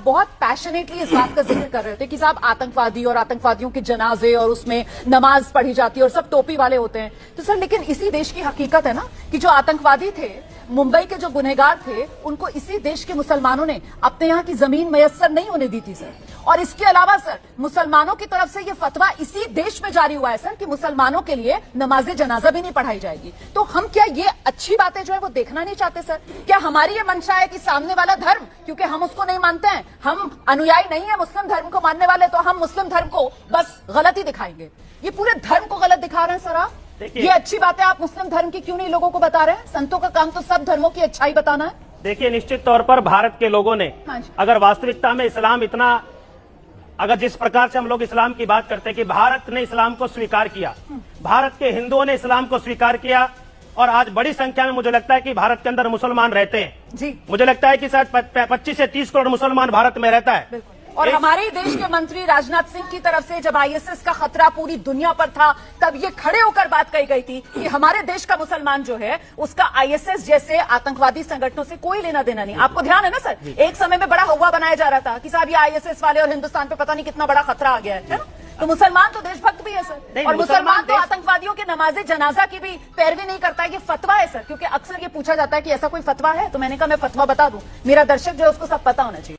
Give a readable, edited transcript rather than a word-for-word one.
बहुत पैशनेटली इस बात का जिक्र कर रहे थे कि साहब आतंकवादी और आतंकवादियों के जनाजे और उसमें नमाज पढ़ी जाती है और सब टोपी वाले होते हैं। तो सर लेकिन इसी देश की हकीकत है ना कि जो आतंकवादी थे, मुंबई के जो गुनहगार थे, उनको इसी देश के मुसलमानों ने अपने यहाँ की जमीन मयस्सर नहीं होने दी थी सर। और इसके अलावा सर मुसलमानों की तरफ से ये फतवा इसी देश में जारी हुआ है सर कि मुसलमानों के लिए नमाज जनाजा भी नहीं पढ़ाई जाएगी। तो हम क्या ये अच्छी बातें जो है वो देखना नहीं चाहते सर? क्या हमारी ये मंशा है कि सामने वाला धर्म, क्योंकि हम उसको नहीं मानते हैं, हम अनुयायी नहीं है मुस्लिम धर्म को मानने वाले, तो हम मुस्लिम धर्म को बस गलत ही दिखाएंगे? ये पूरे धर्म को गलत दिखा रहे हैं सर आप। ये अच्छी बात है, आप मुस्लिम धर्म की क्यों नहीं लोगों को बता रहे हैं? संतों का काम तो सब धर्मों की अच्छाई बताना है। देखिए, निश्चित तौर पर भारत के लोगों ने अगर वास्तविकता में इस्लाम इतना, अगर जिस प्रकार से हम लोग इस्लाम की बात करते हैं कि भारत ने इस्लाम को स्वीकार किया, भारत के हिंदुओं ने इस्लाम को स्वीकार किया, और आज बड़ी संख्या में मुझे लगता है कि भारत के अंदर मुसलमान रहते हैं जी। मुझे लगता है कि शायद 25 से 30 करोड़ मुसलमान भारत में रहता है। और हमारे ही देश के मंत्री राजनाथ सिंह की तरफ से जब आईएसएस का खतरा पूरी दुनिया पर था, तब ये खड़े होकर बात कही गई थी कि हमारे देश का मुसलमान जो है उसका आईएसएस जैसे आतंकवादी संगठनों से कोई लेना देना नहीं। आपको ध्यान है ना सर, एक समय में बड़ा हवा बनाया जा रहा था कि साहब ये आईएसएस वाले और हिंदुस्तान पे पता नहीं कितना बड़ा खतरा आ गया है ना? तो मुसलमान तो देशभक्त भी है सर, और मुसलमान तो आतंकवादियों के नमाजे जनाजा की भी पैरवी नहीं करता है। ये फतवा है सर, क्योंकि अक्सर ये पूछा जाता है कि ऐसा कोई फतवा है, तो मैंने कहा मैं फतवा बता दूं, मेरा दर्शक जो है उसको सब पता होना चाहिए।